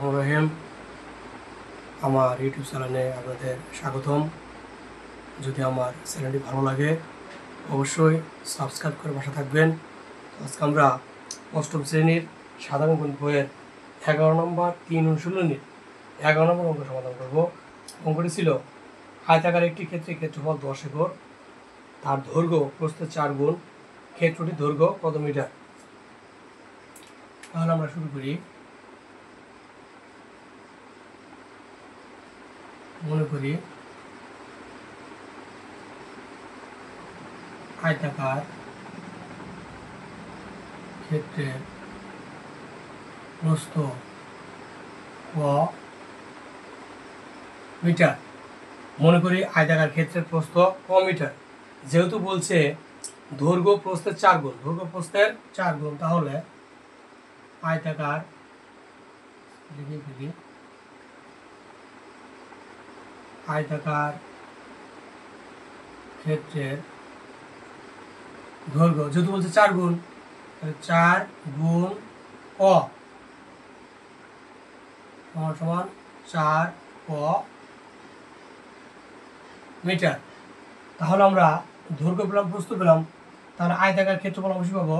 রহিম, আমার ইউটিউব চ্যানেলে আপনাদের স্বাগতম। যদি আমার চ্যানেলটি ভালো লাগে অবশ্যই সাবস্ক্রাইব করে পাশে থাকবেন। আজকে আমরা অষ্টম শ্রেণীর সাধারণ গণিত বইয়ের 11 নম্বর 3 অনুশীলনীর 11 নম্বর অঙ্ক সমাধান করব। অঙ্কটি ছিল আয়তাকার একটি ক্ষেত্রে ক্ষেত্রফল 10 একর, তার দৈর্ঘ্য প্রস্থের 4 গুণ, ক্ষেত্রটির দৈর্ঘ্য কত মিটার। তাহলে আমরা শুরু করি। মনে করি আয়তাকার ক্ষেত্রের প্রস্থ ক মিটার। মনে করি আয়তাকার ক্ষেত্রের প্রস্থ ক মিটার। যেহেতু বলছে দৈর্ঘ্য প্রস্থের 4 গুণ, দৈর্ঘ্য প্রস্থের 4 গুণ, তাহলে আয়তাকার আয়তাকার ক্ষেত্রের দৈর্ঘ্য যেহেতু বলছে 4 গুণ, 4 গুণ ক সমান 4 ক মিটার। তাহলে আমরা দৈর্ঘ্য পেলাম, প্রস্থ পেলাম, তাহলে আয়তাকার ক্ষেত্রফল অবশ্যই পাবো।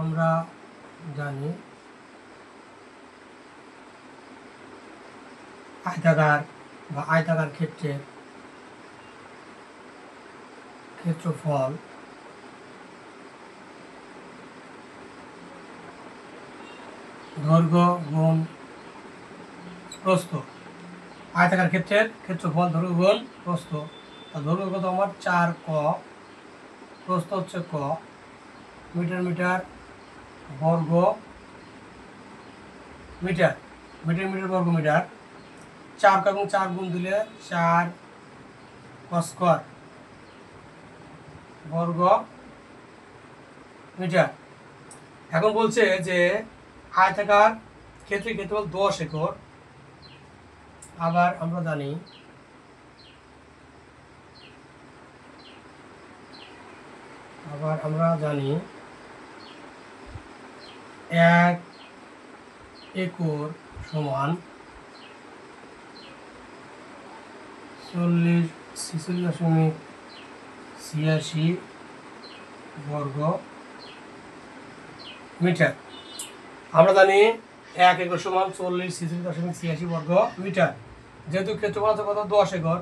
আমরা জানি আয়তাকার বা আয়তাকার ক্ষেত্রের ক্ষেত্রফল দৈর্ঘ্য গুণ প্রস্থ। আয়তাকার ক্ষেত্রের ক্ষেত্রফল দৈর্ঘ্য গুণ প্রস্থ। দৈর্ঘ্য কত আমার 4 ক, প্রস্থ হচ্ছে ক, মিটার মিটার বর্গ মিটার, মিটার মিটার বর্গ মিটার। 4 ক এবং 4 গুণ দিলে 4 ক স্কয়ার বর্গ মিটার। এখন বলছে যে আয়তাকার ক্ষেত্রের ক্ষেত্রফল 10 একর। আবার আমরা জানি এক একর সমান 46.86 বর্গ মিটার। আমরা জানি 1 একর সমান 46.86 বর্গ মিটার। যেহেতু ক্ষেত্রফল আছে কত 10 একর,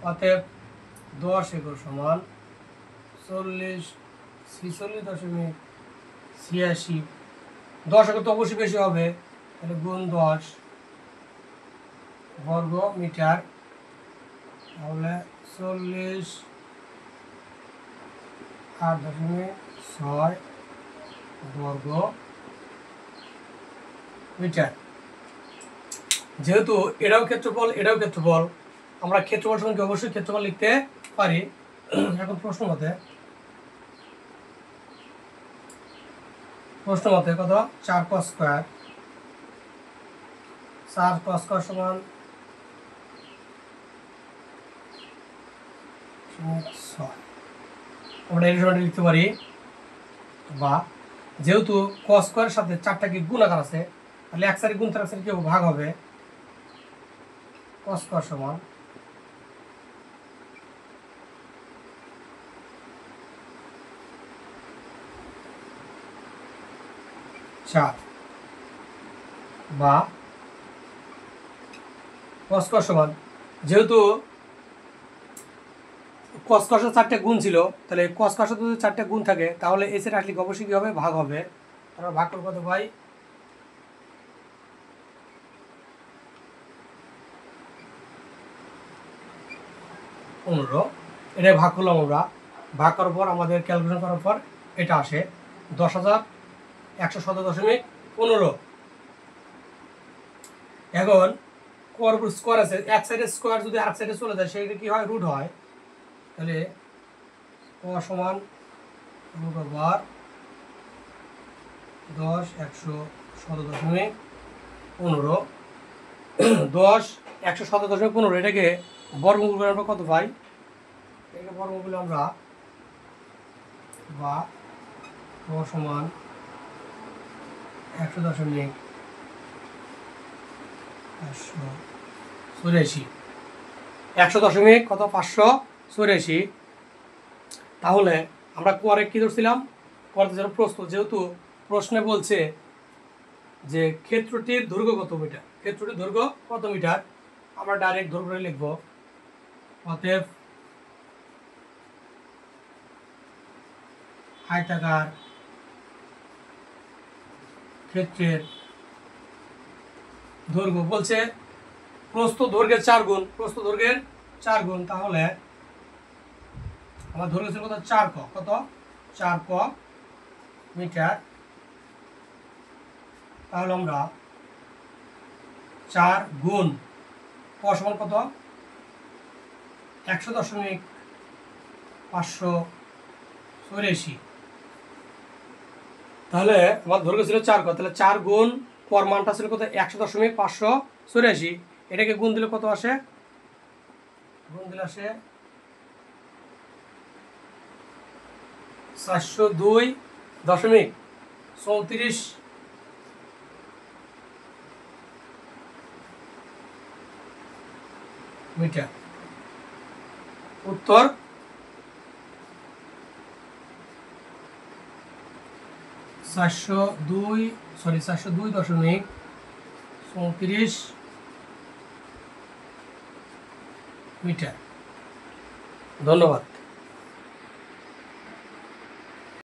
অতএব 10 একর সমান 46.86। 10 একর তো অবশ্যই বেশি হবে, তাহলে গুণ 10 বর্গ মিটার, তাহলে 40.6 বর্গ মিটার। যেহেতু এটাও ক্ষেত্রফল এটাও ক্ষেত্রফল, আমরা ক্ষেত্রফল সঙ্গে অবশ্যই ক্ষেত্রফল লিখতে পারি। এখন প্রশ্ন মতে কত 4 ক স্কয়ার, 4 ক স্কয়ার সমান 6। আমরা এই সমানটা লিখতে পারি। বা যেহেতু ক স্কয়ারের সাথে 4টা কি গুণাকার আছে, তাহলে এক সারি গুণ এক সারি কি ভাগ হবে। ক স্কয়ার সমান 4 বা ক স্কয়ার সমান, যেহেতু কস কষার 4টা গুণ ছিল, তাহলে কস কষার যদি 4টা গুণ থাকে তাহলে এসে রাখলে অবশ্যই কী হবে, ভাগ হবে। আমরা ভাগ করে কত পাই, 15। এটা ভাগ করলাম আমরা। ভাগ করার পর আমাদের ক্যালকুলেশন করার পর এটা আসে 10,117.15। এখন কর স্কোয়ার আছে, এক সাইডের স্কোয়ার যদি আরেক সাইডে চলে যায় সেটা কি হয়, রুট হয়। তাহলে ক সমান রুট ওভার 10,117.15। 10,117.15 এটাকে বর্গমূল করে আমরা কত পাই, এটাকে বর্গমূল আমরা বা ক সমান 100.584 কত 584। তাহলে আমরা কোয়ারে কি ধরছিলাম, কোয়ারের জন্য প্রশ্ন, যেহেতু প্রশ্নে বলছে যে ক্ষেত্রটির দৈর্ঘ্য কত মিটার, ক্ষেত্রটির দৈর্ঘ্য কত মিটার, আমরা ডাইরেক্ট দৈর্ঘ্য লিখব। অতএব আয়তাকার ক্ষেত্রের দৈর্ঘ্য বলছে প্রস্থ দৈর্ঘ্যের 4 গুণ, প্রস্থ দৈর্ঘ্যের 4 গুণ। তাহলে আমার দৈর্ঘ্য ছিল কত 4 ক, কত 4 ক মিটার। তাহলে আমরা 4 গুণ ক সমান কত 100.584। তাহলে আমার দৈর্ঘ্য ছিল 4 ক, তাহলে 4 গুণ কর মানটা ছিল কত 100.584। এটাকে গুণ দিলে কত আসে, গুণ দিলে আসে 402.34 মিটার। উত্তর 402.34 মিটার। ধন্যবাদ।